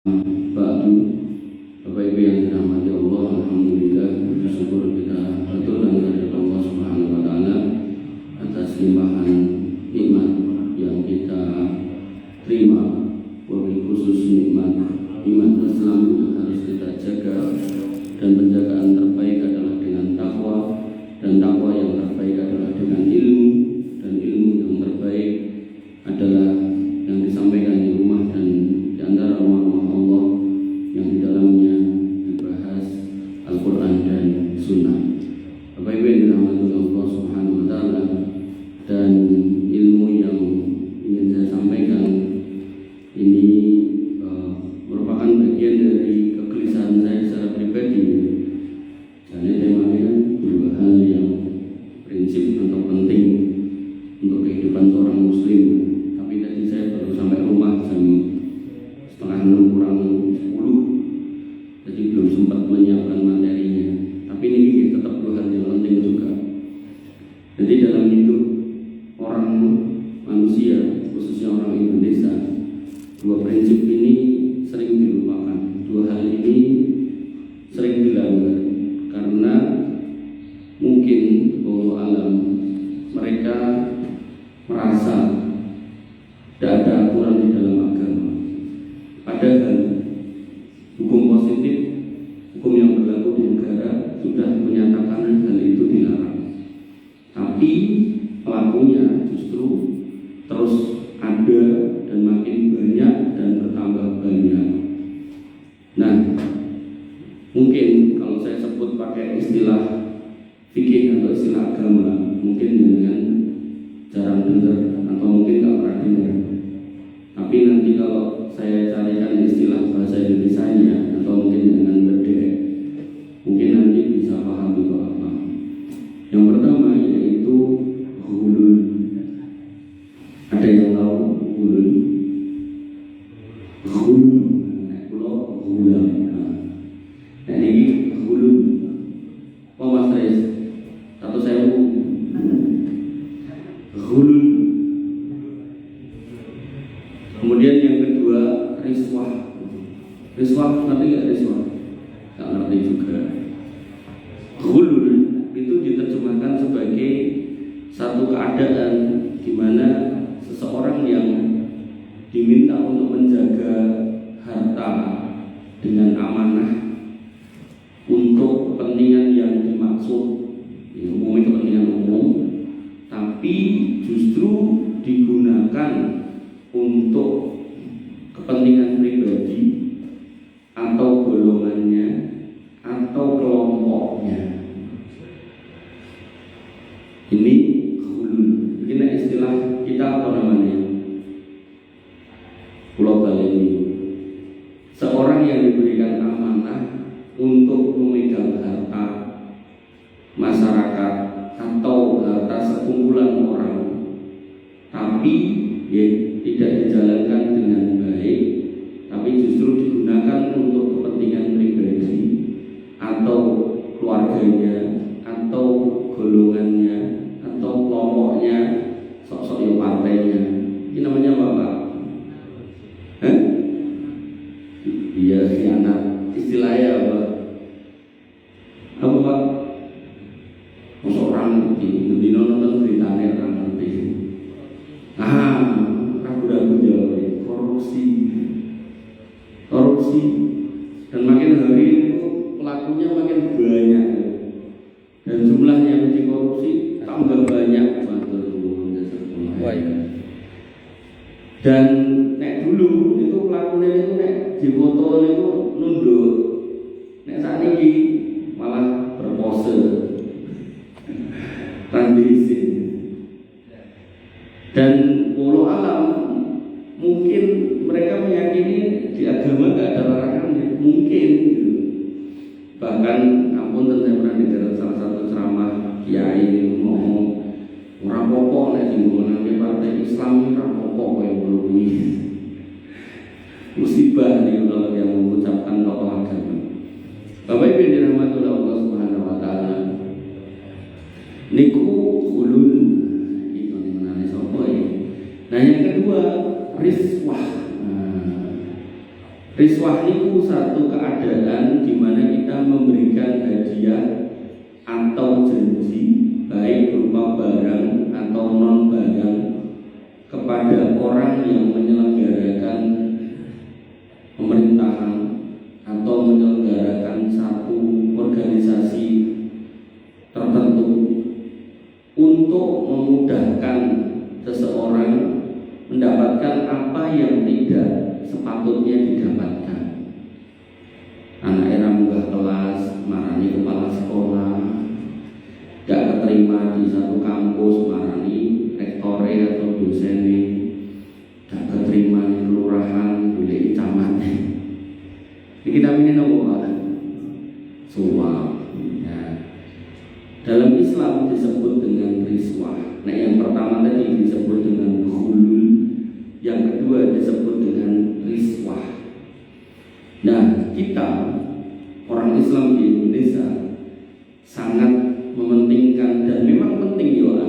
Ba'du, Bapak Ibu yang dirahmati Allah, alhamdulillah bersyukur kita betul dan kepada Allah Subhanahu wa taala atas limpahan nikmat yang kita terima, wabil khusus nikmat iman Islam yang harus kita jaga, dan penjagaan terbaik adalah dengan takwa, dan takwa yang terbaik adalah dengan ilmu, dan ilmu yang terbaik adalah yang disampaikan di rumah dan di antara rumah-rumah Allah yang di dalamnya dibahas Al-Quran dan Sunnah. Bapak Ibu yang dirahmati Allah Subhanahu wa taala, dan ilmu yang ingin saya sampaikan ini merupakan bagian dari kegelisahan saya secara pribadi. Karena temanya dua hal yang prinsip atau penting untuk kehidupan seorang muslim. Tapi tadi saya baru sampai rumah jam 5:30 kurang 10, jadi belum sempat menyiapkan materinya. Tapi ini tetap dua hal yang penting juga. Jadi dalam hidup orang manusia, khususnya orang Indonesia, dua prinsip ini sering dilupakan. Dua hal ini sering dilanggar karena mungkin Allah alam mereka merasa tidak ada aturan di dalam agama. Padahal hukum positif, hukum yang berlaku di negara sudah menyatakan hal itu dilarang. Tapi pelakunya justru terus ada dan makin banyak dan bertambah banyak. Nah, mungkin kalau saya sebut pakai istilah fikih atau istilah agama, mungkin dengan jarang dengar atau mungkin nggak pernah dengar. Tapi nanti kalau saya carikan istilah bahasa Indonesianya atau mungkin dengan berdek, mungkin nanti bisa paham itu apa. Yang pertama yaitu hulul. Ada yang tahu hulul? Hulul, pulau hulul. Nah ini hulul. Oh Mas Rais, satu saya hulul. Kemudian yang kedua riswah. Riswah ngerti nggak riswah? Nggak ngerti juga. Hulul itu diterjemahkan sebagai satu keadaan di mana seseorang yang diminta untuk menjaga harta dengan amanah untuk kepentingan yang dimaksud, umumnya kepentingan umum, tapi justru digunakan untuk kepentingan pribadi atau golongannya atau kelompoknya. Ini hulul. Ini istilah kita apa namanya? Pulau Baleni. Seorang yang diberikan amanah untuk memegang harta masyarakat atau harta sekumpulan orang, tapi tidak dijalankan dengan baik, tapi justru digunakan untuk kepentingan pribadi atau keluarganya atau golongannya atau kelompoknya, sok-sok yang partainya. Ini namanya apa Pak? Iya, khianat. Istilahnya apa? Apa Pak? Orang di nonton beritanya orang ngerti. Ragu-ragu jawab korupsi, dan makin hari itu pelakunya makin banyak, dan jumlah yang dikorupsi tambah banyak. Dan nek dulu itu pelakunya itu nek difoto itu nunduk, nek saat ini malah berpose transisin. Dan walau alam mungkin mereka meyakini di agama gak ada larangannya, mungkin. Bahkan ampun, saya pernah dengar salah satu ceramah kiai ngomong ora apa-apa nek dinggonane partai Islam ora apa-apa koyo ngono kuwi. Musibah nih kalau yang mengucapkan tokoh agama. Bapak Ibu dirahmati Allah Subhanahu wa taala. Niku hulul. Nah yang kedua riswah. Riswah itu satu keadaan di mana kita memberikan hadiah atau janji, baik berupa barang atau non barang, kepada orang yang menyelenggarakan pemerintahan atau menyelenggarakan satu organisasi tertentu untuk memudahkan seseorang mendapatkan apa yang tidak sepatutnya didapatkan. Anak era munggah kelas, marani kepala sekolah, gak keterima di satu kampus, marani rektore atau dosennya, gak keterima di kelurahan, boleh camat. Kita ini apa? Suap. Ya. Dalam Islam disebut dengan riswah. Nah, yang pertama tadi disebut dengan khulul, yang kedua disebut dengan riswah. Nah, kita orang Islam di Indonesia sangat mementingkan, dan memang penting ya,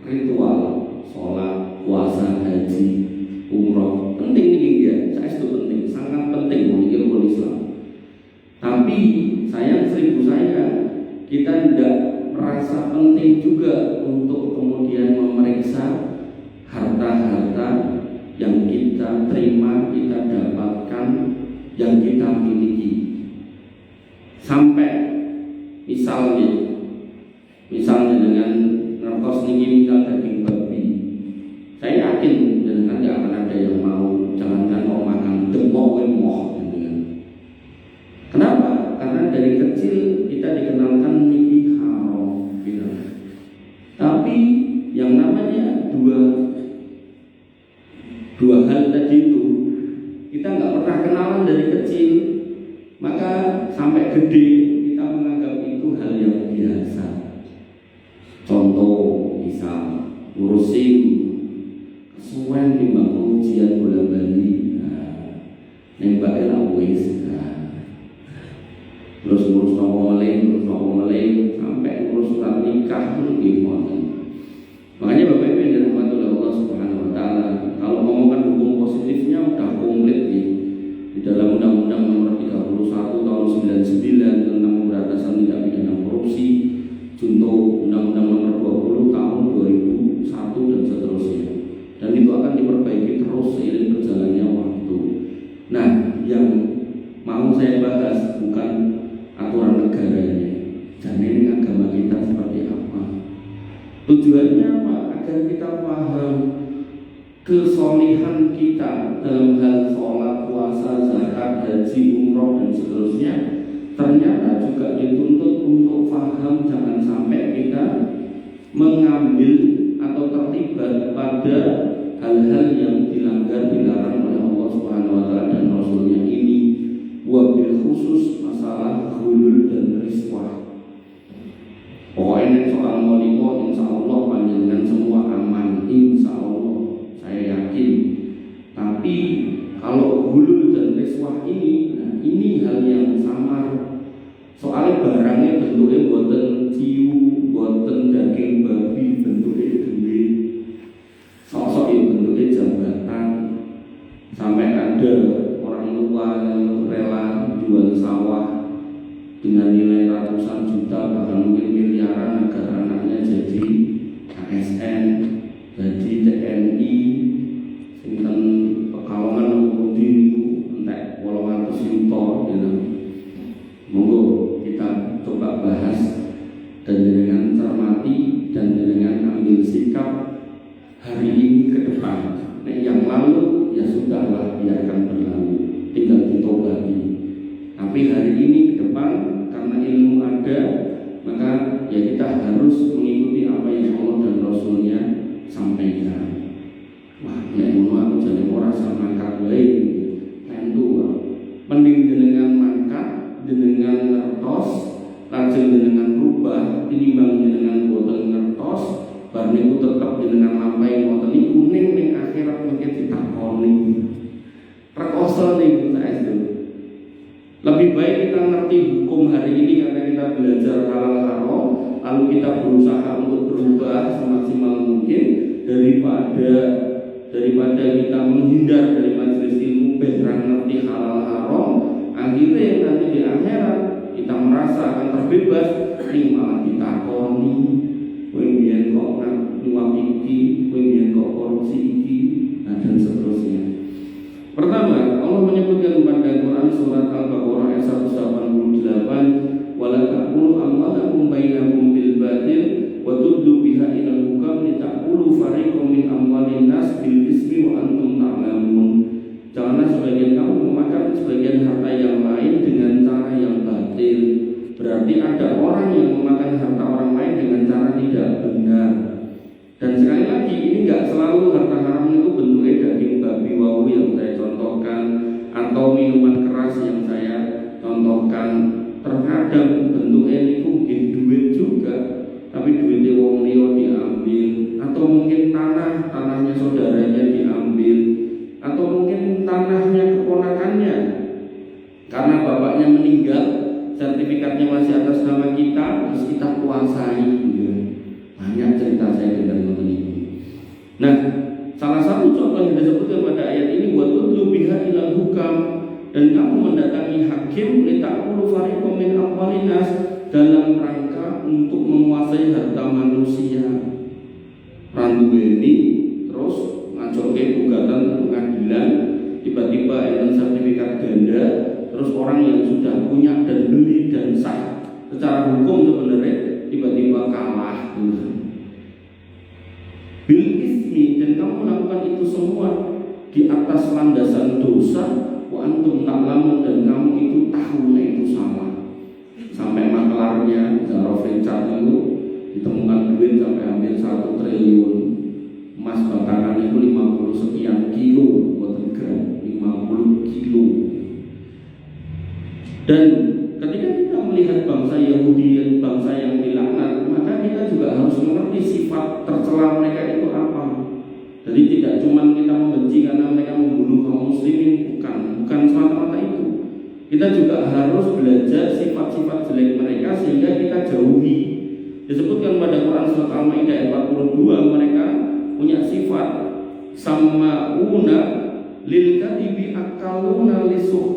ritual sholat, puasa, haji, umroh, penting ini ya. Saya itu penting, sangat penting menurut ilmu Islam. Tapi sayang seribu sayang, kita tidak merasa penting juga untuk kemudian memeriksa harta-harta yang kita terima, kita dapatkan, yang kita miliki. Sampai misalnya dengan ngertos niki misal daging babi, saya yakin dan nanti akan ada yang mau, jangankan mau makan demok emoh gitu kan. Kenapa? Karena dari kecil kita dikenalkan niki haram gitu. Tapi yang namanya dua hal tadi itu kita nggak pernah kenalan dari kecil, maka sampai gede kita menganggap itu hal yang biasa. Contoh misal ngurusin kesuwen timbang ujian bola bali, nembak elak wis, terus ngurus nopo meleng sampai ngurus surat nikah pun gimana. Makanya Bapak Ibu yang dirahmati oleh Allah Subhanahu wa taala, kalau ngomongkan hukum positifnya udah komplit ya. Di dalam Undang-Undang Nomor 31 Tahun 99 tentang pemberantasan tindak pidana korupsi, junto Undang-Undang Nomor 20 Tahun 2001 dan seterusnya. Dan itu akan diperbaiki terus seiring berjalannya waktu. Nah, yang mau saya bahas bukan aturan negaranya, dan ini agama kita seperti apa. Tujuannya apa? Agar kita paham kesolihan kita dalam hal sholat, puasa, zakat, haji, umroh dan seterusnya. Ternyata juga dituntut untuk paham, jangan sampai kita mengambil atau terlibat pada hal-hal yang dilanggar, dilarang oleh Allah Subhanahu wa taala dan Rasulnya ini. Wabil khusus masalah ghulul dan riswah. Pokoknya soal moniko insya Allah panjenengan semua aman, insya Allah saya yakin. Tapi kalau ghulul dan riswah ini, nah ini hal yang samar. Soalnya barangnya bentuknya buatan ciu, buatan daging babi, bentuknya gede, sosok ya bentuknya jabatan. Sampai ada orang tua yang rela jual sawah dengan nilai ratusan juta, bahkan mungkin miliaran agar anaknya jadi ASN, jadi TNI, sinten Pekalongan Budi itu entek 800 juta gitu. Monggo kita coba bahas dan dengan cermati dan dengan ambil sikap hari ini ke depan. Nah, yang lalu ya sudahlah, biarkan berlalu, tinggal ditobati. Tapi hari ini ke depan, karena ilmu ada, maka ya kita harus mengikuti apa yang Allah dan Rasulnya sampaikan. Wah, nek ngono aku jane ora sama mangkat wae. Tentu mending dengan mangkat, dengan ngertos, lajeng dengan rubah, tinimbang dengan boten ngertos, bar niku tetep dengan lampai ngoten niku ning akhirat mungkin ditakoni. Rekoso niku saestu. Lebih baik kita ngerti hukum hari ini karena kita belajar halal haram, lalu kita berusaha untuk berubah semaksimal mungkin daripada kita menghindar dari majelis ilmu berang ngerti halal haram, akhirnya nanti di akhirat kita merasa akan terbebas, ini malah ditakoni, kowe mbiyen kok nyuap iki, kowe mbiyen kok korupsi iki, dan seterusnya. Pertama, Allah menyebutkan pada Quran surat Al-Baqarah ayat 188, wala taqulu amwalakum bainakum bil batil wa tuddu biha ilal hukam litaqulu fariqum min amwalin nas bil ismi wa antum ta'lamun. Janganlah sebagian kamu memakan sebagian harta yang lain dengan cara yang batil. Berarti ada orang yang memakan harta orang lain dengan cara tidak benar. Dan sekali lagi, ini nggak selalu harta haram itu bentuknya daging babi wawu yang saya contohkan, atau minuman keras yang saya contohkan. Terkadang bentuknya itu duit juga, tapi duitnya wong liya diambil, atau mungkin tanahnya saudaranya diambil, atau mungkin tanahnya keponakannya karena bapaknya meninggal, sertifikatnya masih atas nama kita, terus kita kuasai. Banyak cerita saya dengar mengenai ini. Nah, salah satu contoh yang disebutkan pada ayat ini, wa tudlu biha ilal hukam, dan kamu mendatangi hakim litaqulu fariqum min amwalin nas, dalam rangka untuk menguasai harta manusia. Randuweni terus ngajoke gugatan pengadilan, tiba-tiba enten sertifikat ganda, terus orang yang sudah punya dan beli dan sah secara hukum sebenarnya tiba-tiba kalah. Bil ismi, dan kamu melakukan itu semua di atas landasan dosa, wa antum ta'lamun, dan kamu itu tahu itu salah. Sampai maklarnya Zaro Richard itu ditemukan duit sampai hampir 1 triliun. Emas batakan itu 50 sekian kilo, bukan gram, 50 kilo. Dan ketika kita melihat bangsa Yahudi dan bangsa yang dilaknat, maka kita juga harus mengerti sifat tercela mereka itu apa. Jadi tidak cuma kita membenci karena mereka membunuh kaum muslimin, bukan semata-mata itu. Kita juga harus belajar sifat-sifat jelek mereka sehingga kita jauhi. Disebutkan pada Quran surat Al-Maidah ayat 42, mereka punya sifat sama'una lil kadibi akaluna lisuh.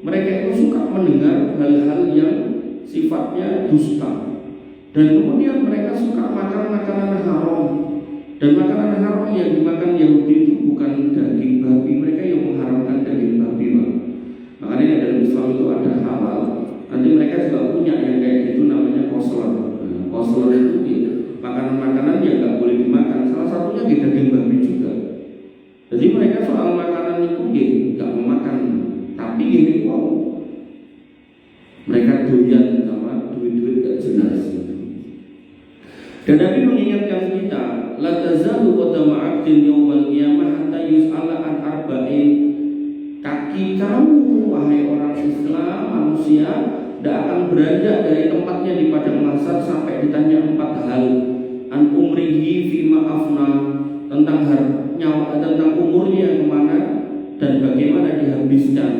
Mereka itu suka mendengar hal-hal yang sifatnya dusta, dan kemudian mereka suka makan makanan haram. Dan makanan haram yang dimakan Yahudi itu bukan daging babi, mereka yang mengharamkan daging babi. Makanya dalam Islam itu ada halal. Nanti mereka juga punya yang kayak gitu namanya kosler. Kosler itu makanan-makanan yang nggak boleh dimakan. Salah satunya di daging babi juga. Jadi mereka soal makanan itu nggak memakan. Tapi ini kok mereka doyan sama duit-duit gak jelas. Dan Nabi mengingatkan kita, la tazalu qadama 'abdin yaumal qiyamah hatta yus'ala an arba'in. Kaki kamu wahai orang Islam, manusia, tidak akan beranjak dari tempatnya di padang mahsyar sampai ditanya 4 hal. An umrihi fima afna, tentang umurnya kemana dan bagaimana dihabiskan.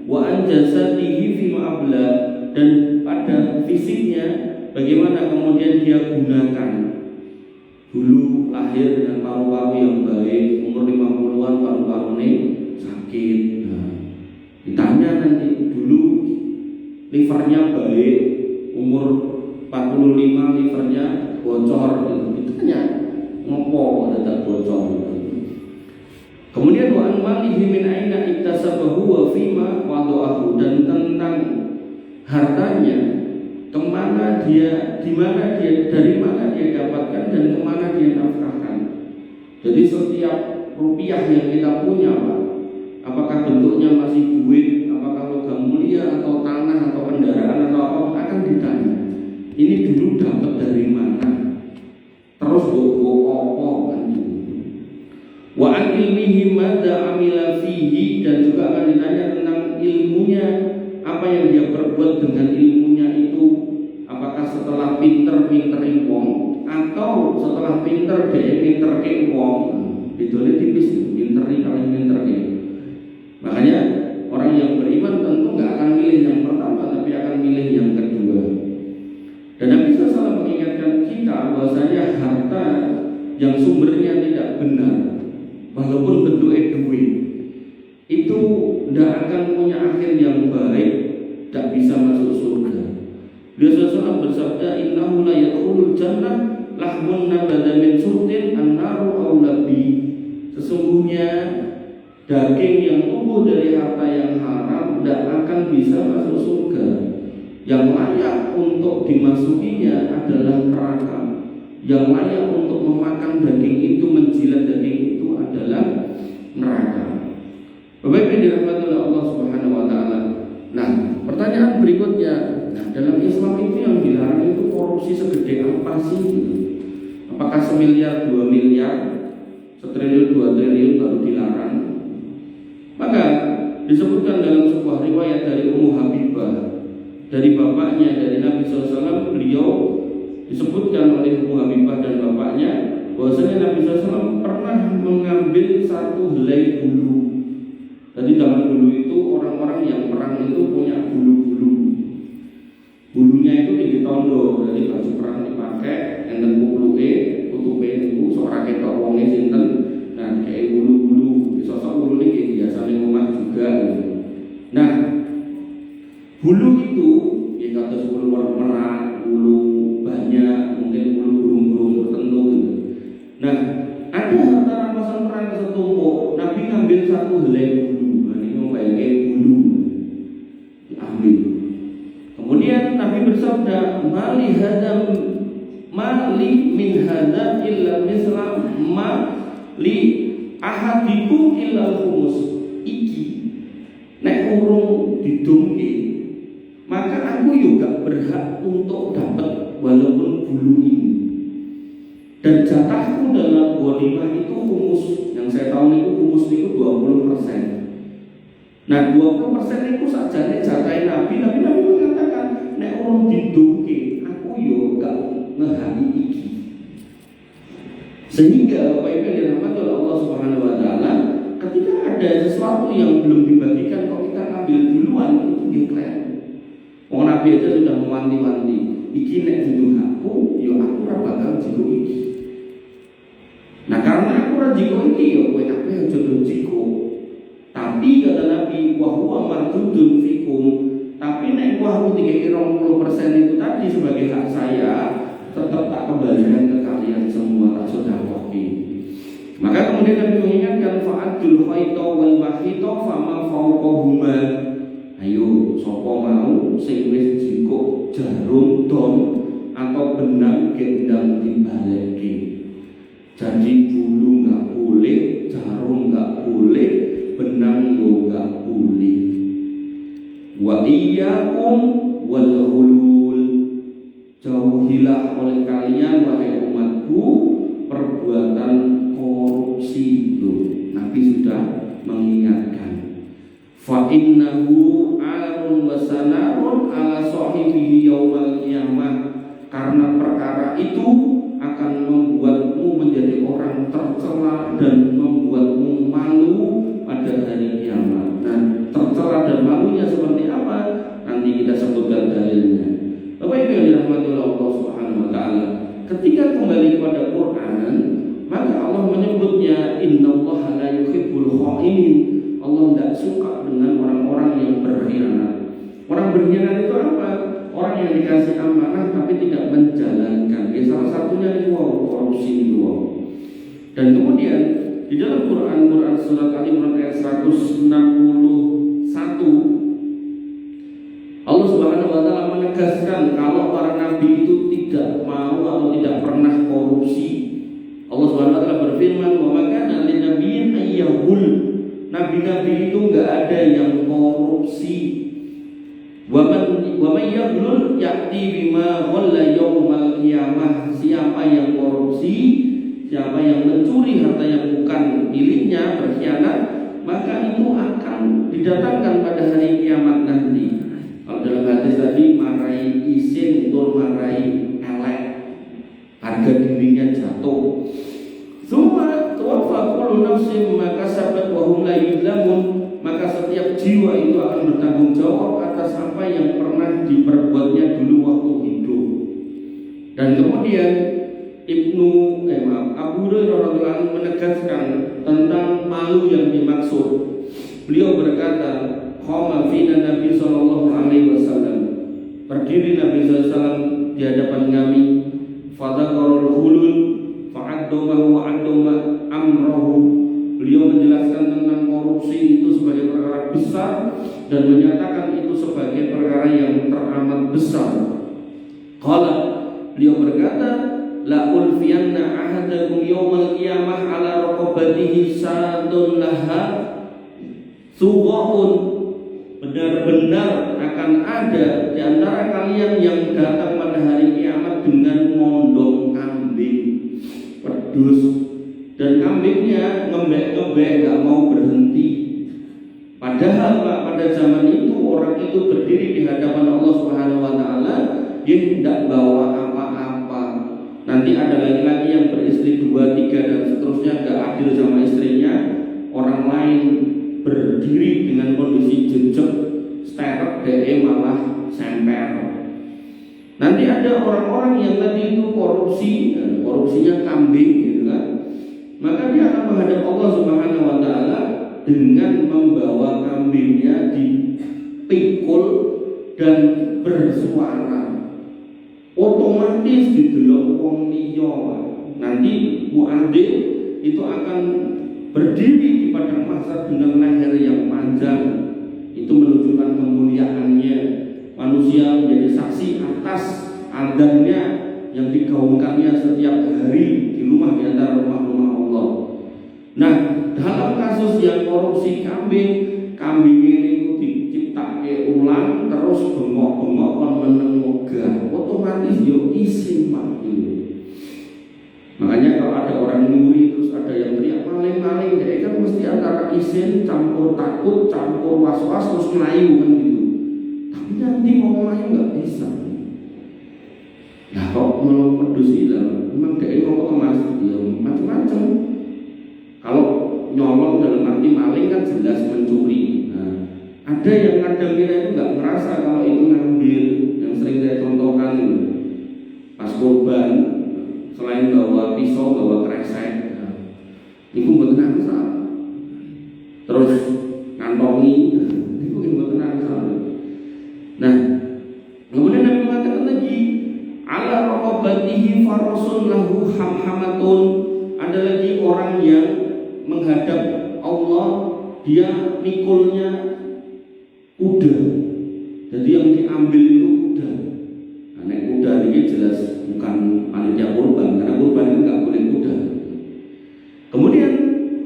Wa an jasadihi fima abla, dan pada fisiknya bagaimana kemudian dia gunakan. Dulu lahir dengan paru-paru yang baik, umur 50-an paru-parunya sakit. Ditanya nanti, dulu livernya baik, umur 45 livernya bocor. Ditanya, ngopo tetap bocor. Kemudian wa an malihi min aina iktasabahu wa fima wada'ahu, dan tentang hartanya, kemana dia, di mana dia, dari mana dia dapatkan dan kemana dia nafkahkan. Jadi setiap rupiah yang kita punya, Pak, apakah bentuknya masih duit, apakah logam mulia atau tanah atau kendaraan atau apa, akan ditanya. Ini dulu dapat dari mana? Terus apa kan? Wa an ilmihi madza amila fihi, dan juga akan ditanya tentang ilmunya, apa yang dia berbuat dengan ilmunya itu. Apakah setelah pinter-pinterin wong, atau setelah pinter dia pinterin wong. Bedanya tipis, pinterin paling pinterin. Makanya orang yang beriman tentu nggak akan milih yang pertama, tapi akan milih yang kedua. Dan Nabi SAW mengingatkan kita bahwasanya harta yang sumbernya tidak benar, walaupun bentuknya duit, itu Beliau SAW bersabda, innahu la yadkhulul jannah lahmun nabada min surtin an-naru aulabi. Sesungguhnya daging yang tumbuh dari harta yang haram tidak akan bisa masuk surga. Yang layak untuk dimasukinya adalah neraka. Yang layak untuk memakan daging itu, menjilat daging itu adalah neraka. Bapak Ibu dirahmati oleh Allah Subhanahu wa taala. Nah, pertanyaan berikutnya, dalam Islam itu yang dilarang itu korupsi segede apa sih? Apakah 1 miliar, 2 miliar, 1 triliun, 2 triliun baru dilarang? Maka disebutkan dalam sebuah riwayat dari Ummu Habibah, dari bapaknya, dari Nabi SAW, beliau disebutkan oleh Ummu Habibah dan bapaknya bahwasanya Nabi SAW pernah mengambil 1 helai bulu. Jadi zaman dulu itu orang-orang yang perang itu punya bulu-bulu. Bulunya itu tinggi tondo, jadi baju perang dipakai, enten kutupe itu seorang ketok wonge sinten. Nah, kayak bulu-bulu, sosok bulu ini biasanya rumah juga. Nah, bulu itu ya kata bulu merak, bulu banyak, mungkin bulu burung-burung tertentu gitu. Nah, ada harta rampasan perang setumpuk, Nabi ngambil 1 helai bulu. Ini membayangkan bulu diambil. Kemudian Nabi bersabda, mali min hadza illa misla ma li ahadikum illa khumus. Iki nek urung didungke, maka aku juga berhak untuk dapat walaupun bulu ini. Dan jatahku dalam ghanimah itu khumus. Yang saya tahu itu khumus itu 20%. Nah 20% itu sajane jatahe Nabi mengatakan nek urung didungke aku yo gak ngehani iki. Sehingga Bapak Ibu yang dirahmati oleh Allah Subhanahu wa taala, ketika ada sesuatu yang belum dibagikan kok kita ambil duluan, itu diklaim. Wong Nabi aja sudah mewanti-wanti, iki nek didung aku, yo aku ora bakal jiko iki. Nah karena aku ora jiko iki yo kowe kabeh aja jiko. Tapi kata Nabi, wa huwa mardudun fikum. Tapi nek aku 30% itu tadi sebagai hak saya, tetap tak kembalikan ke kalian semua, tak sudah kopi. Maka kemudian Nabi mengingatkan fa'adul khaita wal mahita fama fawqahuma. Ayo sapa mau sing wis jiko jarum don atau benang gendang dibalekke. Jadi bulu enggak boleh, jarum enggak boleh, benang juga boleh. Wa iyyakum wal hulul. Jauhilah oleh kalian wahai umatku perbuatan korupsi itu. Nabi sudah mengingatkan. Fa innahu arun wa sanarun ala sahibihi yaumal qiyamah. Karena perkara itu akan membuatmu menjadi orang tercela dan membuatmu malu pada hari kiamat. Nah, tercela dan malunya seperti apa? Nanti kita sebutkan dalilnya. Bapak Ibu yang dirahmati oleh Allah Subhanahu wa taala, ketika kembali kepada Quran, maka Allah menyebutnya innallaha la yuhibbul kha'inin. Allah tidak suka dengan orang-orang yang berkhianat. Orang berkhianat itu apa? Orang yang dikasih amanah tapi tidak menjalankan. Salah satunya itu korupsi itu. Dan kemudian di dalam Quran surat Al-Imran ayat 161, Allah Subhanahu wa taala menegaskan kalau para nabi itu tidak mau atau tidak pernah korupsi. Allah Subhanahu wa taala berfirman, "Wa ma kana lin nabiyyin ayyahul." Nabi-nabi itu enggak ada yang korupsi. Wa man yaghlul ya'ti bima ghalla yaumal qiyamah. Siapa yang korupsi, siapa yang mencuri harta yang bukan miliknya, berkhianat, maka itu akan didatangkan pada hari kiamat nanti. Kalau dalam hadis tadi marai isin tur marai elek, harga dirinya jatuh. Semua tuwafa kullu nafsin ma kasabat wa hum la yuzlamun. Maka setiap jiwa itu akan bertanggung jawab atas apa yang pernah diperbuatnya dulu waktu hidup. Dan kemudian Abu Hurairah radhiyallahu anhu menegaskan tentang malu yang dimaksud. Beliau berkata, "Qama fina Nabi sallallahu alaihi wasallam." Berdiri Nabi sallallahu alaihi menyatakan itu sebagai perkara yang teramat besar. Qala, beliau berkata, la ulfiyanna ahadakum yawmal qiyamah ala raqabatihi satun laha sugha'un. Benar-benar akan ada di antara kalian yang datang pada hari kiamat dengan mondong kambing pedus, dan kambingnya ngembek-ngembek gak mau berhenti. Padahal Pak, pada zaman itu orang itu berdiri di hadapan Allah Subhanahu wa taala, dia tidak bawa apa-apa. Nanti ada laki-laki yang beristri 2, 3 dan seterusnya gak adil sama istrinya. Orang lain berdiri dengan kondisi jejak, sterek, DE malah semper. Nanti ada orang-orang yang tadi itu korupsi, korupsinya kambing gitu kan. Maka dia akan menghadap Allah Subhanahu wa taala dengan membawa kambingnya dipikul dan bersuara. Otomatis didelok wong liya. Nanti muadzin itu akan berdiri di padang mahsyar dengan leher yang panjang. Itu menunjukkan kemuliaannya. Manusia menjadi saksi atas adzannya yang digaungkannya setiap hari di rumah di antara rumah-rumah Allah. Nah, dalam kasus yang korupsi kambing ini diciptake ulang terus bengok-bengok kon meneng megah, otomatis yo isin mati. Makanya kalau ada orang nyuri terus ada yang teriak maling-maling, dia kan mesti antara isin campur takut, campur was-was terus melayu kan gitu. Tapi nanti mau melayu nggak bisa. Nah kok melong pedus hilang, memang dia ngomong mas, ya macam-macam. Kalau nyolong dalam arti maling kan jelas mencuri. Nah, ada yang kadang kira itu nggak merasa kalau itu ngambil, yang sering saya contohkan pas korban. Selain bawa pisau, bawa kresek, itu betul salah. Terus ngantongi, itu betul salah. Nah, kemudian Nabi mengatakan lagi, ala raqabatihi farasun lahu hamhamatun. Ada lagi orang yang menghadap Allah, dia mikulnya kuda. Jadi yang diambil itu kuda. Naik kuda ini jelas bukan panitia kurban, karena kurban itu nggak boleh kuda. Kemudian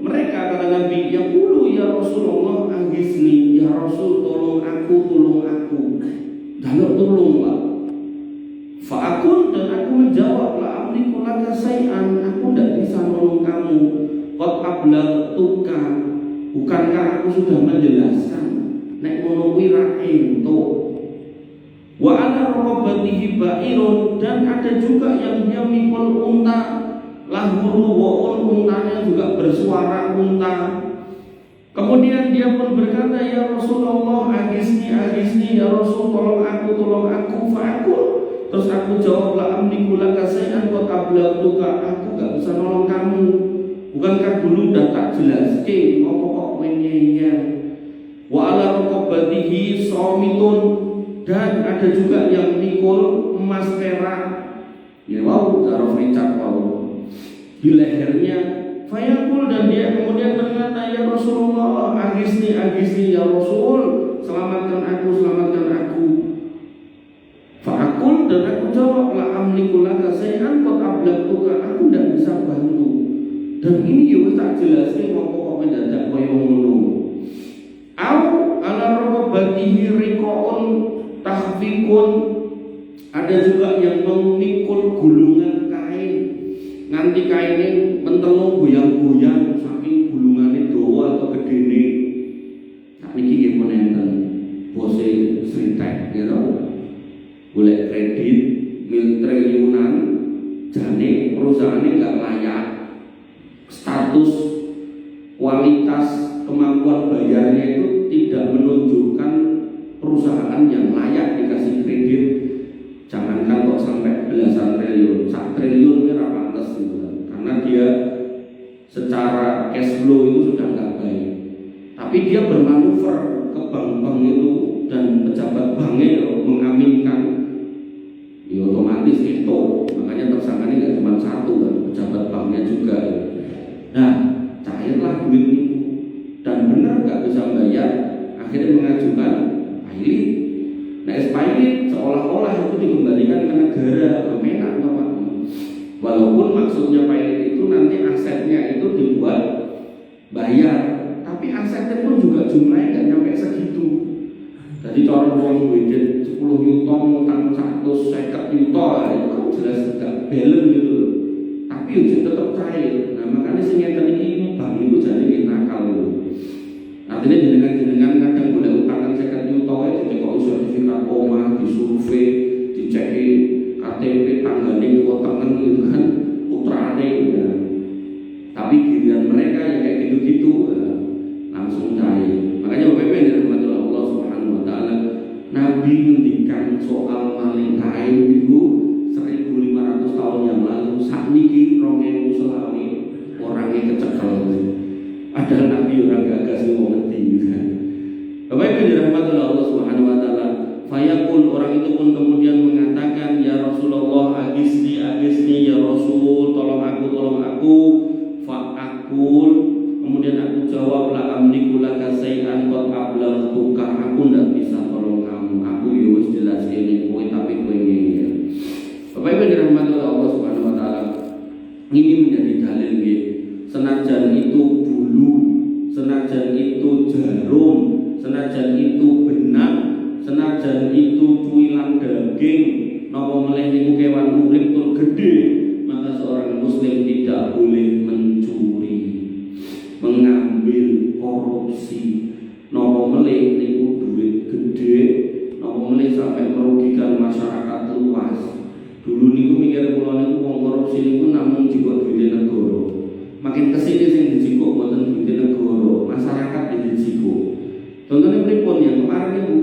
mereka kata Nabi, ya qulu ya Rasulullah aghisni, ya Rasul tolong aku. Jaluk tolong Pak. Fa'akun, dan aku menjawab, la amliku laka say'an, aku tidak bisa nolong kamu. Qad ablagtuka, bukankah aku sudah menjelaskan? Nek ngono kuwi ra entuk. Wa ala raqabatihi ba'irun, dan ada juga yang dia mikul unta, lahuru wa'un, untanya juga bersuara unta. Kemudian dia pun berkata, ya Rasulullah agisni ya Rasul, tolong aku fa'akul. Terus aku jawab, la amliku laka say'an qad ablagtuka, aku gak bisa nolong kamu. Bukankah dulu udah tak jelas kok menyeya. Wa ala raqabatihi shamitun, dan ada juga yang mikul emas perak. Ya wow, taruh Richard wow. Di lehernya fayaqul, dan dia kemudian berkata, ya Rasulullah agisni ya Rasul, selamatkan aku. Fa'akul, dan aku jawab, la amliku laka say'an qad ablagtuka, aku tidak bisa bantu. Dan ini juga tak jelas nih pokok mendadak koyo ngono. Au ala raqabatihi riqaun tahfikun, ada juga yang memikul gulungan kain, nganti kainnya mentelung goyang-goyang saking gulungannya dawa atau gedene. Nah niki nggih pun enten bose Sritek gitu. Boleh kredit mil triliunan, jane perusahaannya nggak layak, status kualitas kemampuan bayarnya itu tidak menunjukkan perusahaan yang layak dikasih kredit. Jangankan kok sampai belasan triliun, 1 triliun ini pantas gitu kan. Karena dia secara cash flow itu sudah nggak baik. Tapi dia bermanuver ke bank-bank itu, dan pejabat banknya mengaminkan, ya otomatis itu. Makanya tersangkanya nggak cuma satu kan, pejabat banknya juga. Nah, cairlah duit itu, dan benar nggak bisa bayar, akhirnya mengajukan sekolah itu dikembalikan ke negara, enak Bapak. Walaupun maksudnya pilot itu nanti asetnya itu dibuat bayar, tapi asetnya pun juga jumlahnya nggak nyampe segitu. Jadi cara uang duit 10 juta utang 150 juta itu kan jelas nggak balance gitu loh. Tapi ujian tetap cair. Nah makanya sih ngeten ini bank itu jadi nakal gitu. Artinya jenengan kadang boleh utangan 50 juta itu dikok sertifikat omah, disurvei, diceki KTP tanggalnya kotakan gitu kan putrane ya. Tapi giliran mereka yang kayak gitu-gitu langsung cair. Makanya Bapak Ibu dirahmati Allah Subhanahu wa taala, Nabi ngendikan soal maling kain itu 1500 tahun yang lalu, sakniki 2000 selawi orangnya kecekel. Padahal Nabi orang gagas mau ngerti gitu kan. Bapak Ibu dirahmati Allah Subhanahu wa taala, fayaqul orang itu pun kemudian mengatakan, ya Rasulullah agisni ya Rasul, tolong aku. Fa'akul, kemudian aku jawab, la amliku laka say'an qad ablaghtuka, aku ndak bisa tolong kamu, aku ya wis jelas ini kowe tapi kowe ngene. Bapak Ibu dirahmati Allah Subhanahu wa taala, ini menjadi dalil nggih. Senajan itu bulu, senajan itu jarum, senajan itu benang, senajan itu cuilan daging, napa meleh niku kewan urip tur gede, maka seorang muslim tidak boleh mencuri, mengambil, korupsi, napa meleh niku duit gede, napa meleh sampai merugikan masyarakat luas. Dulu niku mikir kula niku wong korupsi niku namung jiko duit negara. Makin kesini sing dijiko boten duit negara, masyarakat dijiko. Contohnya pripun yang kemarin niku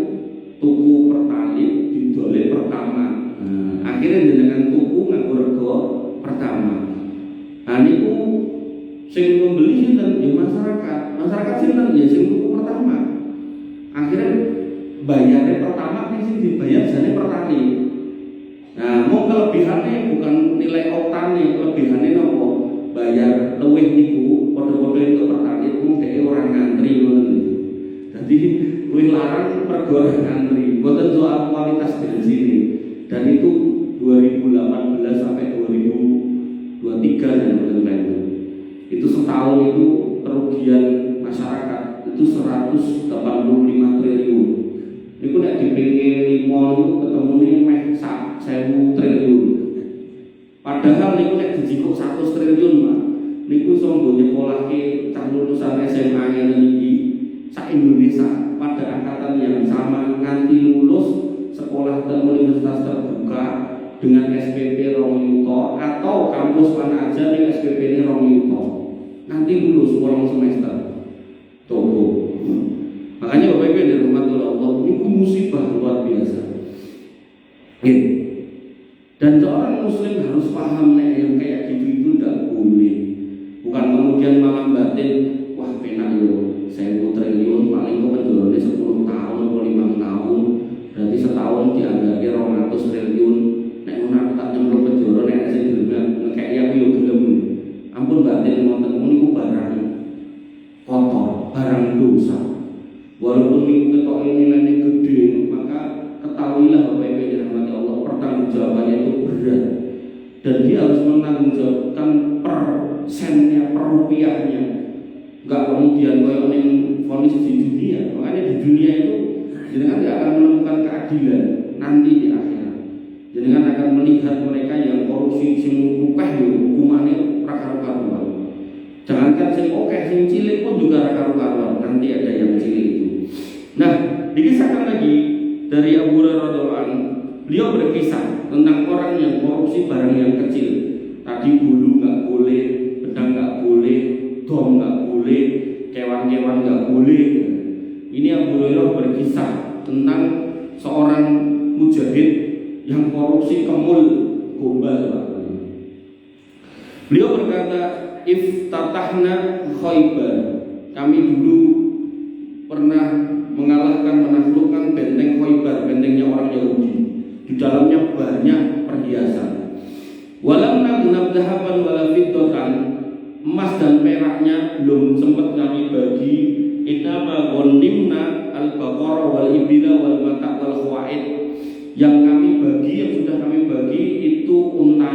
tuku Pertalite didole pertama. Akhirnya dengan tuku nganggo rega pertama. Nah niku sing membeli sinten ya masyarakat sinten ya sing tuku pertama. Akhirnya bayarnya pertama sing dibayar jane Pertalite. Nah mau kelebihannya bukan nilai oktane, kelebihannya nopo? Bayar luwih niku padha-padha itu Pertalite mung dhek orang ngantri ngoten niku. Jadi luwih larang mergo ngantri, mboten soal kualitas bensine. Dan itu 2018 sampai 2023 dan lain-lain. Itu setahun itu kerugian masyarakat itu 185 triliun. Niku nek dipinggir 5 niku ketemune meh 1000 triliun. Padahal niku nek dijikuk 100 triliun, Pak. Niku iso nggo nyekolahke cah lulusan SMA ngene iki sak Indonesia pada angkatan yang sama nganti lulus sekolah universitas terbuka dengan SPP 2 juta atau kampus mana aja dengan SPP ini 2 juta nanti lulus 2 semester. Coba. Makanya Bapak Ibu yang dirahmati Allah, ini musibah luar biasa. Dan seorang muslim harus paham yang kayak gitu itu tidak boleh. Bukan kemudian malah batin, wah penak yo 1000 triliun paling kok penjualannya 10 tahun atau 5 tahun. Berarti setahun dianggapnya 200 triliun. Nek ngono aku tak nyemplung penjara nek sing gelem ngekeki aku yo gelem. Ampun batin wonten niku barang kotor, barang dosa. Walaupun niku ketoke nilainya gede, maka ketahuilah Bapak Ibu yang dirahmati Allah, pertanggungjawabannya itu berat. Dan dia harus menanggungjawabkan per sennya, per rupiahnya. Enggak kemudian koyo ning vonis di dunia. Makanya di dunia itu jenengan tidak akan menemukan keadilan nanti di akhirat. Jenengan akan melihat mereka yang korupsi sing rupeh yo hukumannya ra karu-karuan. Jangankan sing oke, sing cilik pun juga ra karu-karuan. Nanti ada yang cilik itu. Nah, dikisahkan lagi dari Abu Hurairah radhiyallahu anhu. Beliau berkisah tentang orang yang korupsi barang yang kecil. Tadi bulu nggak boleh, pedang nggak boleh, dom nggak boleh, kewan-kewan nggak boleh. Ini Abu Hurairah berkisah tentang seorang mujahid yang korupsi kemul gombal. Beliau berkata, iftatahna Khaybar. Kami dulu pernah mengalahkan, menaklukkan benteng Khaybar, bentengnya orang Yahudi. Di dalamnya banyak perhiasan. Walam nagunab dahaban wala fiddatan, emas dan peraknya belum sempat kami bagi. Inama ghanimna al-baqara wal ibila wal mata' wal khawaid. Yang kami bagi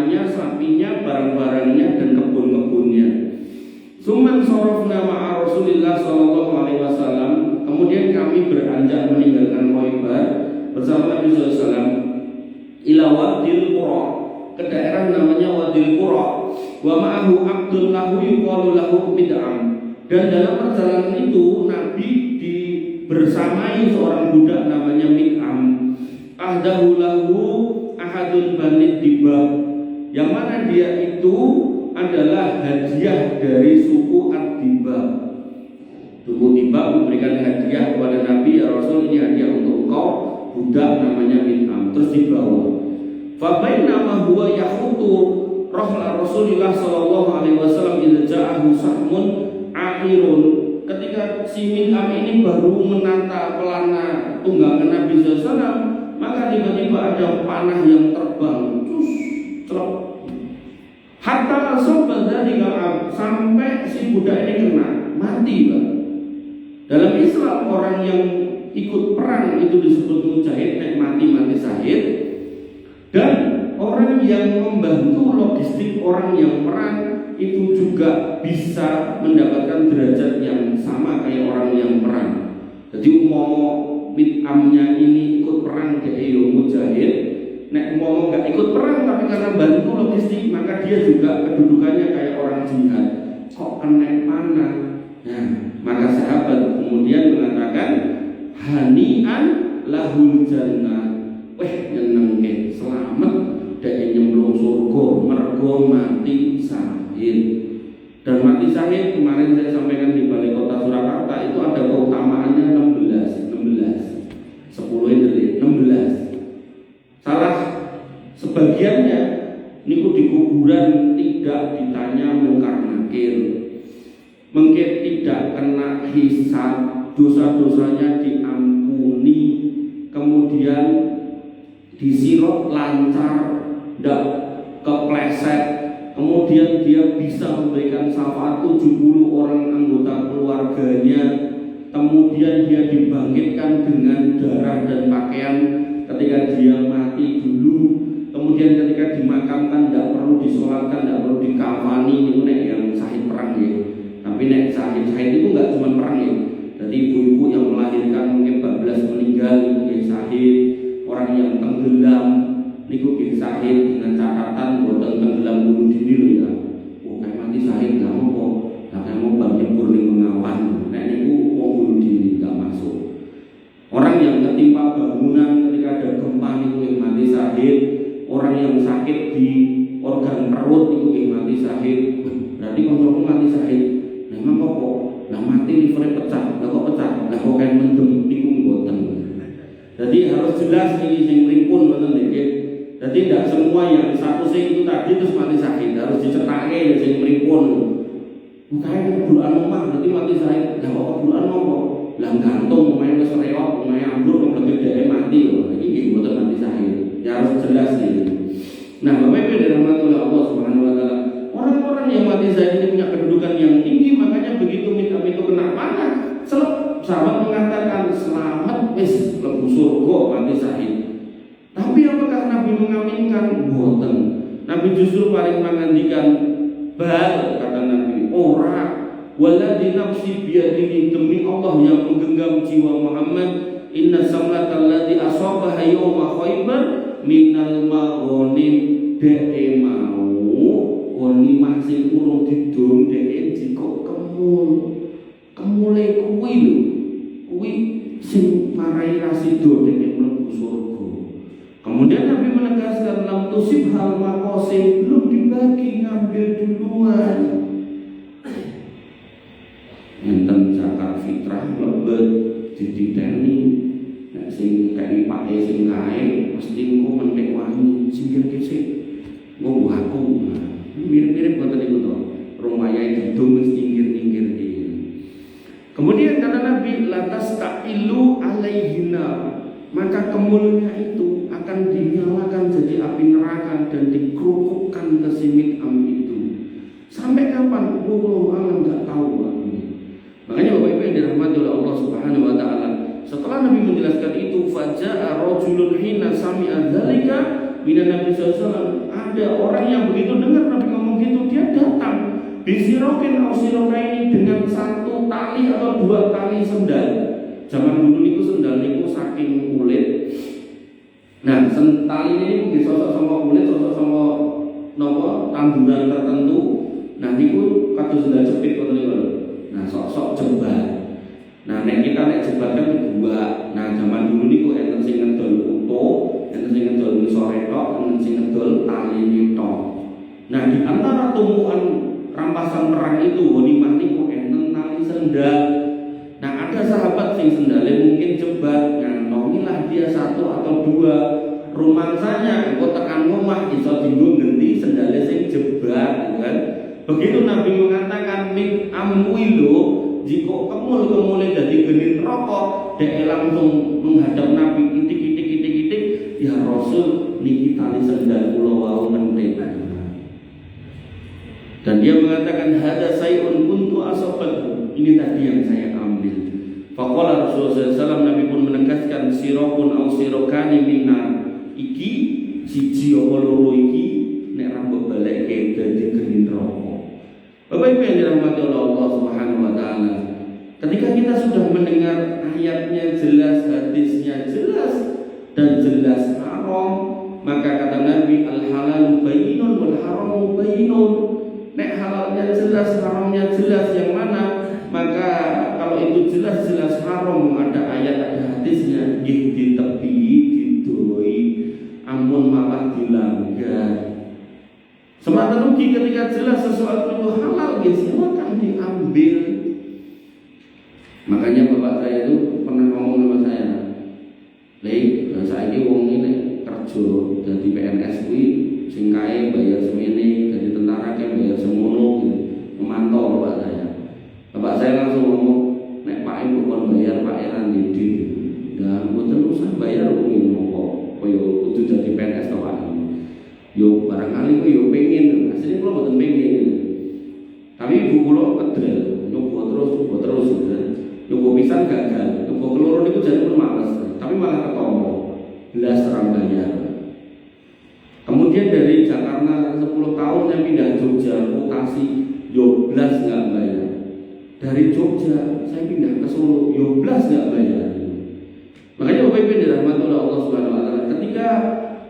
untanya, sapinya, barang-barangnya, dan kebun-kebunnya. Suman sorofna ma'a Rasulillah sallallahu alaihi wasallam. Kemudian kami beranjak meninggalkan Khaibar bersama Nabi sallallahu alaihi wasallam ila Wadil Qura, ke daerah namanya Wadil Qura. Wa ma'ahu abdul lahu yuqalu lahu Mid'am. Dan dalam perjalanan itu Nabi bersamai seorang budak namanya Mid'am. Ahdahu lahu ahadun bani Dibab, yang mana dia itu adalah hadiah dari suku Ad-Dibab. Suku Dibab memberikan hadiah kepada Nabi, ya Rasul, ini hadiah untuk engkau, budak namanya Mid'am. Terus dibawa. Fa bainama huwa yahutu rahla Rasulillah sallallahu alaihi wasallam idza ja'ahu sahmun akhirun. Ketika si Mid'am ini baru menata pelana tunggangan Nabi sallallahu alaihi wasallam, maka tiba-tiba ada panah yang terbang, celok. Hatta asabah dari sampai si budak ini kena mati, Pak. Dalam Islam orang yang ikut perang itu disebut mujahid, mati syahid. Dan orang yang membantu logistik orang yang perang itu juga bisa mendapatkan derajat yang sama kayak orang yang perang. Jadi umpama Mid'amnya ini ikut perang jadi mujahid, nek mau nggak ikut perang tapi karena bantu logistik, maka dia juga kedudukannya kayak orang jihad. Kok kena panah? Nah, maka sahabat kemudian mengatakan hani'an lahul jannah. Weh, nyenengke, selamat dari nyemplung surga mergo mati syahid. Dan mati syahid kemarin saya sampaikan di Balai Kota Surakarta itu ada keutamaannya 10 ini 16. Salah sebagiannya niku di kuburan tidak ditanya mungkar nakir, mungkin tidak kena hisab, dosa-dosanya diampuni, kemudian disirot lancar, tidak kepleset, kemudian dia bisa memberikan syafaat 70 orang anggota keluarganya, kemudian dia dibangkitkan dengan darah dan pakaian ketika dia mati dulu, kemudian ketika dimakamkan tidak perlu disolatkan, tidak perlu dikafani. Itu nek yang syahid perang ya. Tapi nek syahid itu nggak cuma perang ya. Jadi ibu-ibu yang melahirkan mungkin 14 meninggal itu syahid, orang yang tenggelam niku syahid dengan catatan boten tenggelam bunuh diri loh ya. Oh kayak mati syahid nggak mau kok, nggak mau bagi burning mengawan. Nek niku mau bunuh diri nggak masuk. Orang yang ketimpa bangunan ketika ada gempa itu yang mati syahid, orang yang sakit di organ perut itu yang mati syahid. Berarti kontrol mati syahid. Memang kok lah mati livernya pecah, lah kok pecah, lah kok kayak mendem niku mboten. Jadi harus jelas ini sing pripun ngoten nggih. Jadi tidak semua yang satu sing itu tadi terus mati syahid, harus dicetake sing pripun. Mukanya kebulan omah berarti mati syahid. Lah kok kebulan opo? Lah gantung main wis reok, main ambruk lebih dari mati loh. Iki mboten mati syahid. Ya harus jelas ini. Nah, Bapak Ibu dirahmati oleh Allah Subhanahu wa taala, orang-orang yang mati syahid ini punya kedudukan yang tinggi, makanya begitu Mid'am itu kena panah, sahabat mengatakan selamat wis mlebu surga mati syahid. Tapi apakah Nabi mengaminkan? Mboten. Nabi justru paling mengandikan bal, kata Nabi, ora, waladzi nafsi biyadihi, demi Allah yang menggenggam jiwa Muhammad, inna samlatal ladzi asabaha yauma Khaibar minal maghanim, deke mau ghanimah sing urung didom deke jiko kemule kuwi lho, kuwi sing marai rasido deke mlebu surga. Kemudian Nabi menegaskan lam tusib hal maqasid, belum dibagi, ngambil duluan. Enten zakat fitrah lebet diditeni, nek sing kaya pake sing kae mesti engko mentek wangi singkir kesik. Engko aku. Mirip-mirip ngoten niku to. Rumayae didum wis tingkir-tingkir iki. Kemudian kata Nabi, latas ta'ilu alaihina, maka kemulnya itu akan dinyalakan jadi api neraka dan dikerukupkan ke si Mid'am itu. Sampai kapan? Wallahu a'lam, enggak tahu Pak. Makanya Bapak Ibu yang dirahmati oleh Allah Subhanahu wa taala, setelah Nabi menjelaskan itu, faja'a rajulun hina sami'a dzalika minan Nabi SAW, ada orang yang begitu dengar Nabi ngomong gitu, dia datang bisirokin au sirokaini, dengan satu tali atau dua tali sendal. Zaman dulu itu sendal itu saking kulit. Nah, tali ini mungkin sosok sama kulit, sosok sama nopo tanduran tertentu. Nah, niku kados sendal jepit ngoten niku. Nah, sok-sok jembat. Nah, nek kita nek jembat kan dua. Nah, zaman dulu niku enten sing ngedol utuh, enten sing ngedol sore tok, enten sing ngedol tali tok. Nah, di antara tumpuan rampasan perang itu ghanimah niku enten tali sendal. Nah, ada sahabat sing sendalnya mungkin jembat, ngantongilah dia satu atau dua. Rumangsanya engko tekan omah iso dienggo genti sendalnya sing jebak, kan? Begitu Nabi mengatakan min amwilu, jika kemul-kemulnya jadi genin rokok, dia langsung menghadap Nabi itik, ya Rasul niki tali sendal kula wau menting. Dan dia mengatakan hada sayun kuntu asabat, ini tadi yang saya ambil. Faqala Rasulullah SAW, Nabi pun menegaskan sirokun au sirokani minar, iki siji apa loro iki nek rambut balik ke dadi genin rokok. Bapak Ibu yang dirahmati Allah Subhanahu wa taala, ketika kita sudah mendengar ayatnya jelas, hadisnya jelas dan jelas haram, maka kata Nabi al-halal bayyinun wal haram bayyinun. Nek halalnya jelas, haramnya jelas, yang mana? Maka kalau itu jelas-jelas haram, ada ayat, ada hadisnya, nggih ditepi, didoi, amun malah dilanggar. Semata rugi ketika jelas sesuatu itu halal, silakan diambil. Makanya bapak saya itu pernah ngomong sama saya, saya ini wong ini kerja jadi PNS kuwi sing kae bayar semene, jadi tentara kae bayar semono gitu. Memantau bapak saya. Bapak saya langsung ngomong, nek Pak Ibu kon bayar Pak Eran iki. Nah, mboten usah bayar kuwi kok koyo kudu jadi PNS to Pak. Yo barangkali kok yo pengen, asline kula mboten pengen. Tapi ibu kula kedel, nyoba terus gitu. Nyoba pisan gagal, nyoba keloro niku jane pun males, tapi malah ketemu. Belas terang bayar. Kemudian dari Jakarta 10 tahun saya pindah Jogja, Bekasi, yo belas enggak bayar. Dari Jogja saya pindah ke Solo, yo belas enggak bayar. Makanya Bapak Ibu dirahmati oleh Allah Subhanahu wa taala, ketika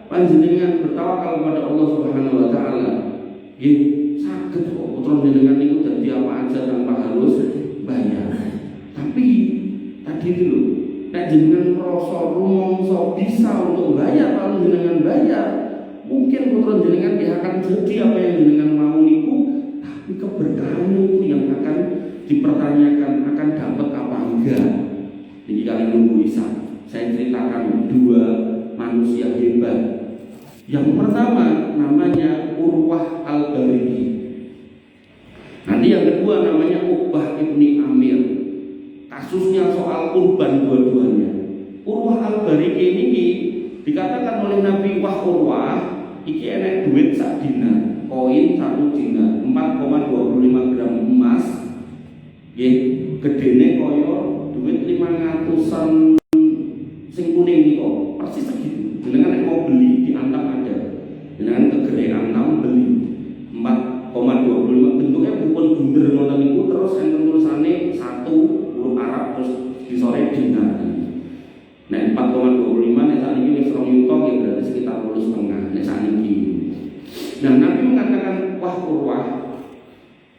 panjenengan bertawakal kepada Allah Subhanahu wa taala, nggih saged kok putra jenengan niku dadi apa aja tanpa harus bayar. Tapi tadi dulu, nek jenengan merasa rumangsa bisa untuk bayar lalu jenengan bayar, mungkin putra jenengan dia akan jadi apa yang jenengan mau niku, tapi keberkahan itu yang akan dipertanyakan, akan dapat apa enggak. Jadi kalian nunggu Isa. Saya ceritakan dua manusia hebat. Yang pertama namanya Urwah Al-Bariki. Nanti yang kedua namanya Uqbah ibni Amir. Kasusnya soal kurban dua-duanya. Urwah Al-Bariki ini dikatakan oleh Nabi, wah Urwah iki enek duit sak dina, koin 1 dina, 4,25 gram emas. Nggih, gedene kaya duit 500-an sing kuning niku, persis segitu. Jenengan nek mau beli di Antam ada. Jenengan ke Gere Antam beli 4,25, bentuknya bukan bunder ngoten niku, terus enten tulisane 1 huruf Arab terus disore dinar. Nek 4,25 nek sakniki wis 2 yuta ya berarti sekitar 2,5 nek sakniki. Nah, Nabi mengatakan wah Urwah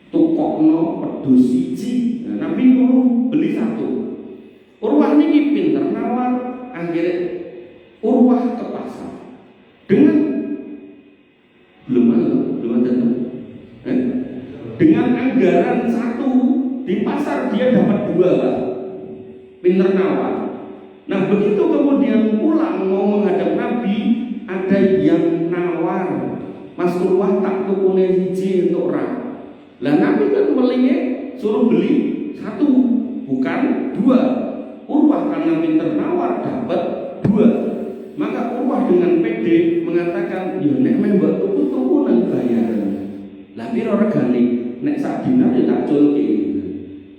tukokno pedus siji. Nah, Nabi nyuruh beli 1. Urwah niki pinter nawar. Akhirnya Urwah ke pasar dengan belum ada dengan anggaran 1 di pasar dia dapat 2 lah, pinter nawar. Nah begitu kemudian pulang mau menghadap Nabi, ada yang nawar, Mas Urwah tak tukune siji untuk rak. Lah Nabi kan melingnya suruh beli 1 bukan 2. Urwah karena pinter nawar dapat 2. Maka Urwah dengan pede mengatakan, ya nek mbok tuku nang bayaran. Lah piro regane? Nek sak dinar ya tak culke.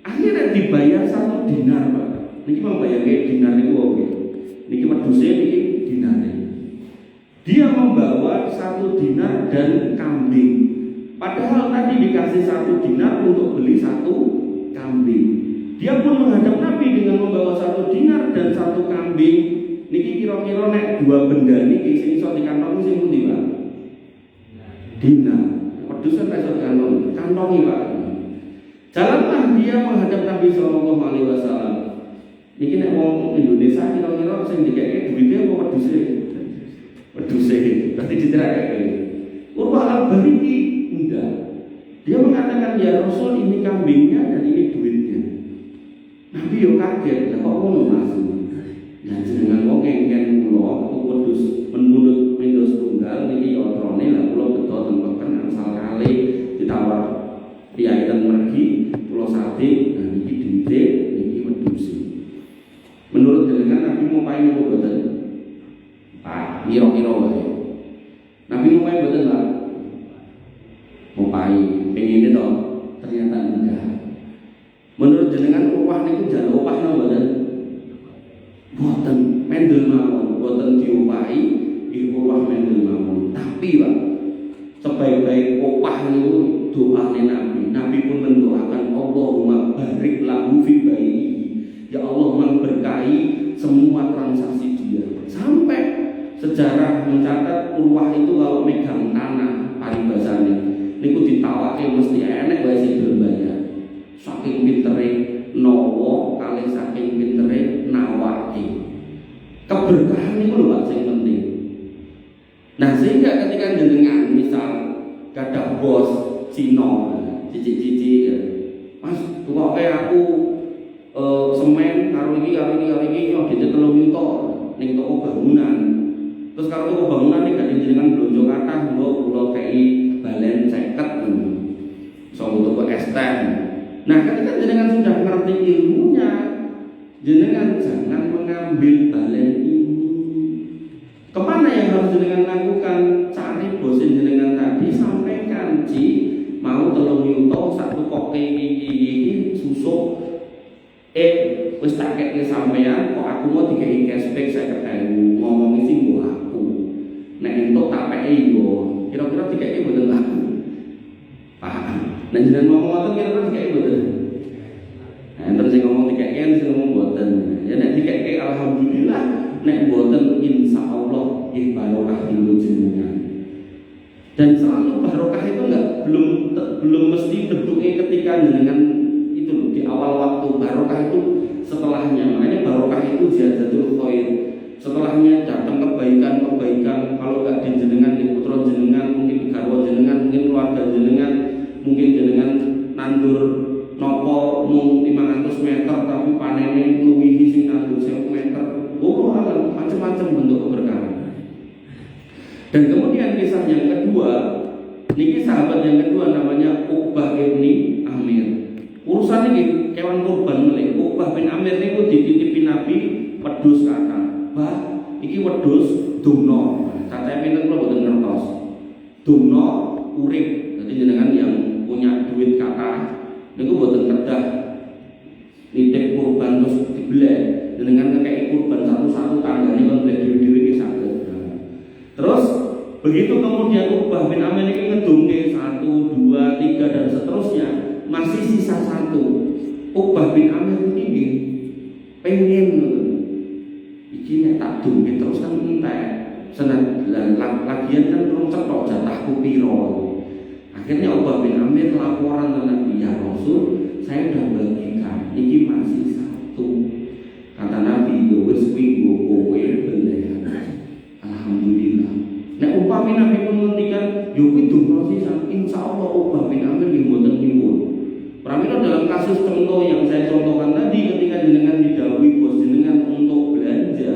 Akhirnya dibayar 1 dinar, Pak. Niki membayarke dinar niku oke. Niki meduse niki dinare. Dia membawa 1 dinar dan kambing. Padahal tadi dikasih 1 dinar untuk beli 1 kambing. Dia pun menghadap Nabi dengan membawa 1 dinar dan 1 kambing. Niki kira-kira nek 2 benda niki sing iso dikantongi sing pundi, Pak? Dinar. Wedhus kan iso dikantongi. Kantongi, Pak. Jalanlah dia menghadap Nabi sallallahu alaihi wasallam. Niki nek wong Indonesia kira-kira sing dikeke duwite apa wedhuse? Wedhuse. Berarti diterakake. Urwah al-Bariki enggak. Dia mengatakan, ya Rasul, ini kambingnya dan ini duitnya. Nabi yo kaget, lah kok ngono Mas? Ya jenengan wong ngengken kula wedhus menurut Windows tunggal niki otrone lah kula beto ten peken asal kali ditawar piyaiten mergi kula sate nah niki duwite niki wedhuse. Menurut jenengan Nabi mau payu apa boten? Pak, kira-kira wae. Nabi mau payu boten, Pak? Mau payu, pengen itu ternyata enggak. Menurut jenengan upah niku jan upah napa boten? Boten mendel mawon, boten diupahi, upah mendel mawon. Tapi Pak, sebaik-baik upah niku doane Nabi. Nabi pun mendoakan Allahumma barik lahu fi bayi. Ya Allah memberkahi semua transaksi dia. Sampai sejarah mencatat Urwah itu kalau megang tanah paribasane niku ditawake mesti enek wae sing berbayar. Saking pintere nawa kali saking pintere nawake. Keberkahan niku lho Pak sing penting. Nah, sehingga ketika jenengan misal gadah bos Cina, cici-cici Mas, tukoke aku semen karo iki yo dite 3 juta ning toko bangunan. Terus kalau toko bangunan iki gak jenengan blonjo kathah mbok kula kei balen 50 ngono. Soal toko STM. Nah, ketika jenengan sudah ngerti ilmunya, jenengan jangan mengambil balen ini. Kemana yang harus jenengan lakukan? Cari bosin jenengan tadi, sampaikan Ci mau 3 juta satu kok iki susuk wis tak kek sampean kok aku mau dikei cashback 50.000 ngomong sing mbok aku nek entuk tak peki yo kira-kira dikei mboten aku paham nek jenengan ngomong ngoten kira-kira dikei mboten enten sing ngomong dikei sing ngomong mboten ya nek dikei alhamdulillah nek mboten insyaallah nggih barokah dulu jenengan dan selalu barokah itu belum mesti bentuknya ketika jenengan itu loh, di awal waktu barokah itu setelahnya. Makanya barokah itu ziyadatul khair. Setelahnya datang kebaikan kalau enggak di jenengan di putra jenengan, mungkin garwa jenengan, mungkin keluarga jenengan, mungkin jenengan nandur nopo mung 500 meter tapi panennya luwihi sing nandur 1000 meter. Oh, macam-macam bentuk keberkahan. Dan kemudian kisah yang kedua, niki sahabat yang kedua namanya Uqbah bin Amir. Urusan ini kewan kurban melih. Uqbah bin Amir niku dititipi Nabi wedhus kata. Bah, iki wedhus dumno. Cacahe pinten kula boten ngertos. Dumno urip. Dadi jenengan yang punya duit kata niku boten kedah nitip kurban terus dibelek. Jenengan ngekeki kurban satu-satu tanggane kon blek dhewe-dhewe iki saged. Terus begitu kemudian Uqbah bin Amir ini ngedungke 1, 2, 3 dan seterusnya masih sisa 1. Uqbah bin Amir ini pengen iki nek tak dungke terus kan entek senan lagian kan turun cetok jatahku piro. Akhirnya Uqbah bin Amir laporan ke Nabi, ya Rasul saya udah bagikan iki masih 1. Kata Nabi yo wis kuwi kowe belehan. Alhamdulillah. Nek upami Nabi pun ngendikan yo kuwi dumno sisan, insyaallah Uqbah bin Amir nggih mboten nyuwun. Pramila dalam kasus contoh yang saya contohkan tadi ketika jenengan didhawuhi bos jenengan untuk belanja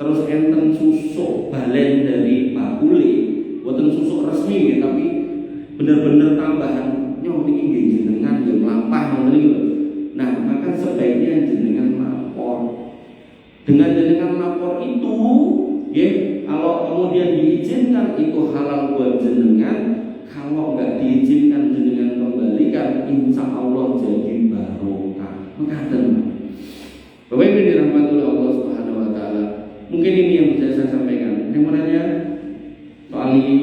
terus enten susuk balen dari bakule, mboten susuk resmi ya, tapi bener-bener tambahan nyoh niki nggih jenengan yo mlampah ngoten iki lho. Nah, maka sebaiknya jenengan lapor. Dengan jenengan lapor itu nggih kalau kemudian diizinkan itu halal buat jenengan, kalau enggak diizinkan jenengan kembalikan, insya Allah jadi barokah. Mengatakan, Bapak Ibu dirahmati oleh Allah Subhanahu Wa Taala. Mungkin ini yang bisa saya sampaikan. Yang menanya soal ini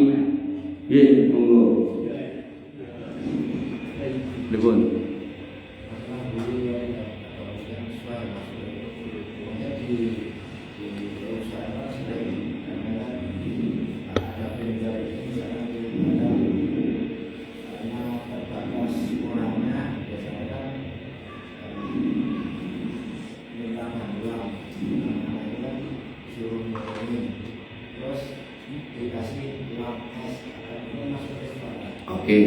Oke.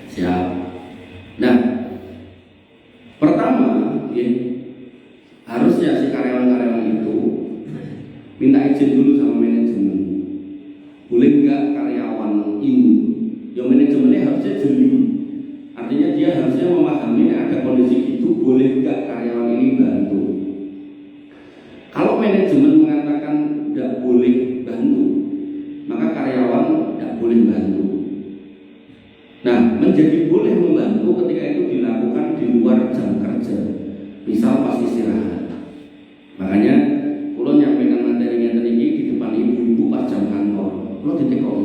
Siap. Nah, pertama, ya, harusnya si karyawan-karyawan itu minta izin dulu sama manajemen. Boleh nggak karyawan ini, ya manajemennya harusnya jeli. Artinya dia harusnya memahami ada kondisi itu, boleh nggak karyawan ini bantu. Kalau manajemen mengatakan nggak boleh bantu, maka karyawan nggak boleh bantu. Nah, menjadi boleh membantu ketika itu dilakukan di luar jam kerja, misal pas istirahat. Makanya kalau nyampaikan materinya tadi di depan ibu-ibu pas jam kantor, lo ditekok,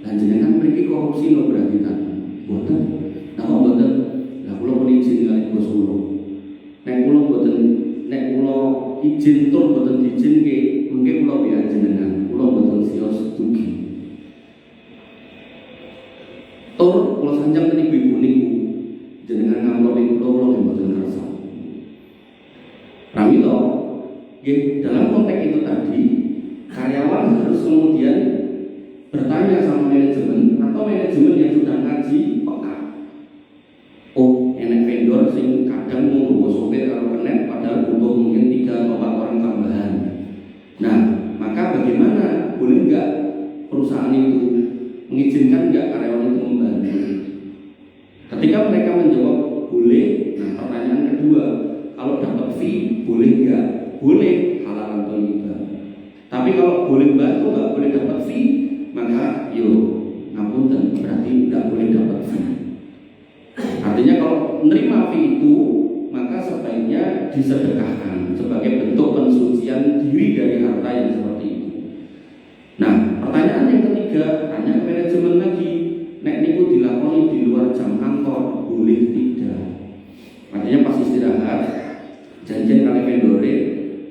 dan jenengan pergi korupsi lo berarti kan, boten. Nah kok boten? Nah kalau mau izin kali bos lo, nek kalau boten, nek kalau izin tur boten izin ke, mungkin kalau biar jenengan, kalau boten sios tugi. Tur kalau sanjang tadi ibu niku, jenengan ngamplopin pulau yang boten ngerasa. Ramito. Dalam konteks itu tadi, karyawan harus kemudian bertanya sama manajemen atau manajemen yang sudah ngaji peka. Oh, enek vendor sing kadang mau sopir kalau kenet padahal butuh mungkin 3 atau 4 orang tambahan. Nah, maka bagaimana? Boleh nggak perusahaan itu mengizinkan nggak karyawan itu membantu? Ketika mereka menjawab boleh, nah pertanyaan kedua, kalau dapat fee boleh nggak? Boleh, halal atau tidak. Tapi kalau boleh bantu nggak boleh dapat fee, maka ngapunten berarti nggak boleh dapat fee. Artinya kalau menerima fee itu, maka sebaiknya disedekahkan sebagai bentuk pensucian diri dari harta yang seperti itu. Nah, pertanyaan yang ketiga, tanya ke manajemen lagi, nek niku dilakoni di luar jam kantor, boleh tidak? Artinya pas istirahat, janjian kali vendore,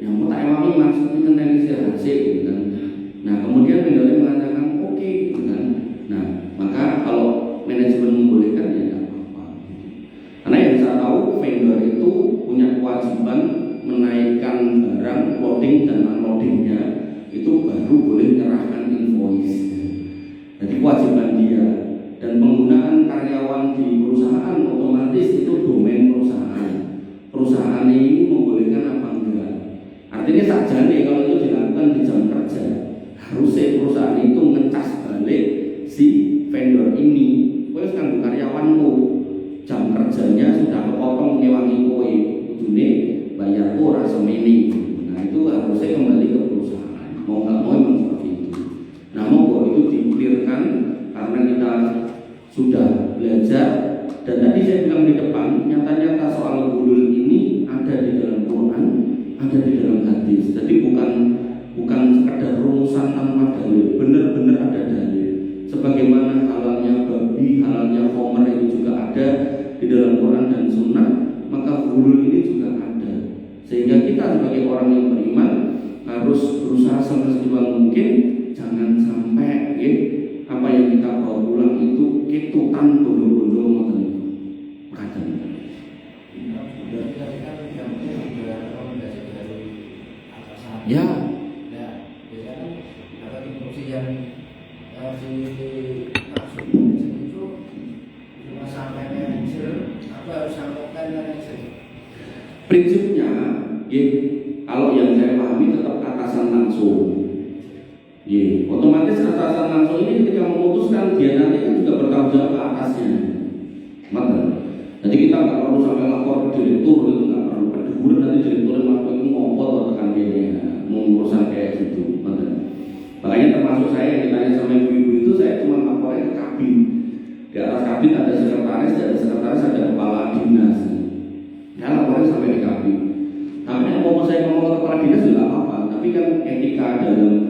yang mau tak ewangi mas, ini tentang istirahat sih, gitu kan. Nah, kemudian vendornya mengatakan oke, gitu kan. Nah, maka kalau manajemen membolehkan ya tidak apa-apa. Karena yang saya tahu vendor itu punya kewajiban menaikkan barang loading dan unloadingnya itu baru boleh menyerahkan invoice. Jadi kewajiban dia dan penggunaan karyawan di perusahaan otomatis itu domain perusahaan. Perusahaan ini membolehkan apa enggak? Artinya sakjane kalau itu dilakukan di jam kerja, harusnya perusahaan itu ngecas balik si vendor ini. Kowe wis kanggo karyawanmu, jam kerjanya sudah kepotong ngewangi kowe, kudune bayar ora semene. Nah, itu harusnya kembali ke perusahaan. Mau nggak mau memang seperti itu. Nah, monggo itu dikelirkan karena kita sudah belajar dan tadi saya bilang di depan nyata-nyata soal gulul ini ada di dalam Quran, ada di dalam hadis. Jadi bukan sekedar rumusan tanpa dalil, benar-benar ada dalil. Sebagaimana halalnya babi, halalnya khamr itu juga ada di dalam Quran dan Sunnah, maka gulul ini juga ada. Sehingga kita sebagai orang yang beriman harus berusaha semaksimal mungkin jangan sampai apa yang kita bawa pulang itu ketutan bodoh-bodoh ngoten niku. Kadang. Ya. Prinsipnya, kalau yang saya pahami tetap atasan langsung. Otomatis atasan langsung ini ketika memutuskan dia nanti kan juga bertanggung jawab ke atasnya. Jadi kita nggak perlu sampai lapor ke direktur, itu nggak perlu. Kemudian nanti direktur lapor itu ngompol atau tekan dia mengurusan kayak gitu. Makanya termasuk saya yang ditanya sama ibu-ibu itu saya cuma lapornya ke kabin. Di atas kabin ada sekretaris, dari sekretaris ada kepala dinas. Ya lapornya sampai di kabin. Tapi kalau mau saya ngomong ke kepala dinas juga apa-apa. Tapi kan etika dalam